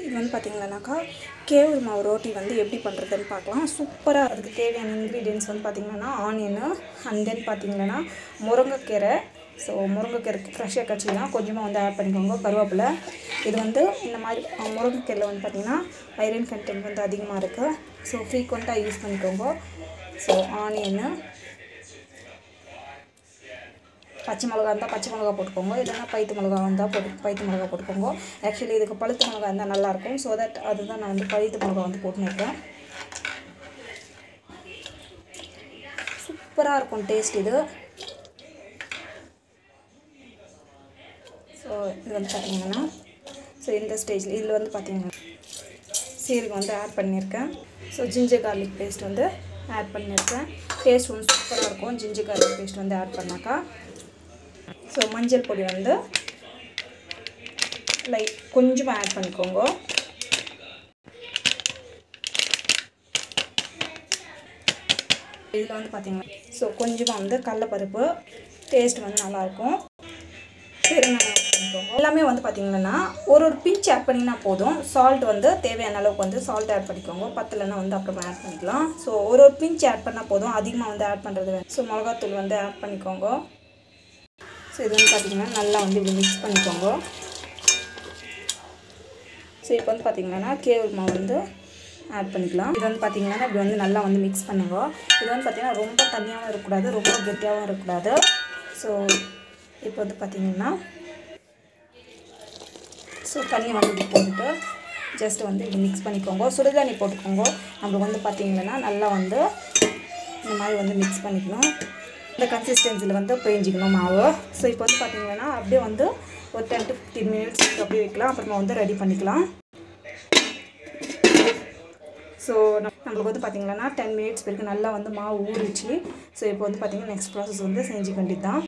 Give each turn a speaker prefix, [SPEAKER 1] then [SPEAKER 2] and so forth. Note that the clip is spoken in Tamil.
[SPEAKER 1] இது வந்து பார்த்திங்கன்னாக்கா கேவுரு மாவு ரோட்டி வந்து எப்படி பண்ணுறதுன்னு பார்க்கலாம். சூப்பராக அதுக்கு தேவையான இன்க்ரீடியன்ஸ் வந்து பார்த்திங்கன்னா ஆனியனு அண்ட் தென் பார்த்திங்கன்னா முருங்கைக்கீரை. ஸோ முருங்கைக்கீரைக்கு ஃப்ரெஷ்ஷாக கச்சிக்கலாம், கொஞ்சமாக வந்து ஆட் பண்ணிக்கோங்க. கருவேப்பிலை. இது வந்து இந்த மாதிரி முருங்கைக்கீரையில் வந்து பார்த்திங்கன்னா ஐரன் கண்டென்ட் வந்து அதிகமாக இருக்குது. ஸோ ஃப்ரீக்வெண்ட்டாக யூஸ் பண்ணிக்கோங்க. ஸோ ஆனியனு, பச்சை மிளகா இருந்தால் பச்சை மிளகா போட்டுக்கோங்க, இல்லைன்னா பைத்து மிளகா இருந்தால் பைத்து மிளகா போட்டுக்கோங்க. ஆக்சுவலி இதுக்கு பழுத்து மிளகா இருந்தால் நல்லாயிருக்கும். ஸோ தட் அதுதான் நான் வந்து பழுத்து மிளகா வந்து போட்டுருக்கேன். சூப்பராக இருக்கும் டேஸ்ட் இது. ஸோ இது வந்து பார்த்திங்கன்னா இந்த ஸ்டேஜில் இதில் வந்து பார்த்திங்கன்னா சீரகம் வந்து ஆட் பண்ணியிருக்கேன். ஸோ ஜிஞ்சர் கார்லிக் பேஸ்ட் வந்து ஆட் பண்ணியிருக்கேன். டேஸ்ட் வந்து சூப்பராக இருக்கும் ஜிஞ்சர் கார்லிக் பேஸ்ட் வந்து ஆட் பண்ணாக்கா. ஸோ மஞ்சள் பொடி வந்து கொஞ்சமாக ஆட் பண்ணிக்கோங்க. இதில் வந்து பார்த்திங்கன்னா கொஞ்சமாக வந்து கடலைப்பருப்பு, டேஸ்ட் வந்து நல்லாயிருக்கும். பெருங்காயம் ஆட் பண்ணிக்கோங்க. எல்லாமே வந்து பார்த்திங்கன்னா ஒரு பிஞ்ச் ஆட் பண்ணிங்கன்னா போதும். சால்ட் வந்து தேவையான அளவுக்கு வந்து சால்ட் ஆட் பண்ணிக்கோங்க. பத்தலைன்னா வந்து அப்புறமா ஆட் பண்ணிக்கலாம். ஸோ ஒரு பிஞ்ச் ஆட் பண்ணால் போதும், அதிகமாக வந்து ஆட் பண்ணுறது வேணும். ஸோ மிளகாத்தூள் வந்து ஆட் பண்ணிக்கோங்க. ஸோ இது வந்து பார்த்திங்கன்னா நல்லா வந்து இப்படி மிக்ஸ் பண்ணிக்கோங்க. ஸோ இப்போ வந்து பார்த்திங்கன்னா கேவுரு மாவு வந்து ஆட் பண்ணிக்கலாம். இது வந்து பார்த்திங்கன்னா இப்படி வந்து நல்லா வந்து மிக்ஸ் பண்ணுங்க. இது வந்து பார்த்திங்கன்னா ரொம்ப தண்ணியாகவும் இருக்கக்கூடாது, ரொம்ப கெட்டியாகவும் இருக்கக்கூடாது. ஸோ இப்போ வந்து பார்த்திங்கன்னா தண்ணி வந்து இப்படி போட்டுட்டு ஜஸ்ட் வந்து இப்படி மிக்ஸ் பண்ணிக்கோங்க. சுடுதண்ணி போட்டுக்கோங்க. நம்மளுக்கு வந்து பார்த்திங்கன்னா நல்லா வந்து இந்த மாதிரி வந்து மிக்ஸ் பண்ணிக்கணும். இந்த கன்சிஸ்டன்சியில் வந்து பிழிஞ்சிக்கணும் மாவு. ஸோ இப்போ வந்து பார்த்திங்கன்னா அப்படியே வந்து ஒரு 10 to 15 minutes அப்படியே வைக்கலாம். அப்புறமா வந்து ரெடி பண்ணிக்கலாம். ஸோ நம்மளுக்கு வந்து பார்த்திங்கன்னா 10 minutes வரைக்கும் நல்லா வந்து மாவு ஊறிச்சு. ஸோ இப்போ வந்து பார்த்திங்கன்னா நெக்ஸ்ட் ப்ராசஸ் வந்து செஞ்சுக்க வேண்டியது தான்.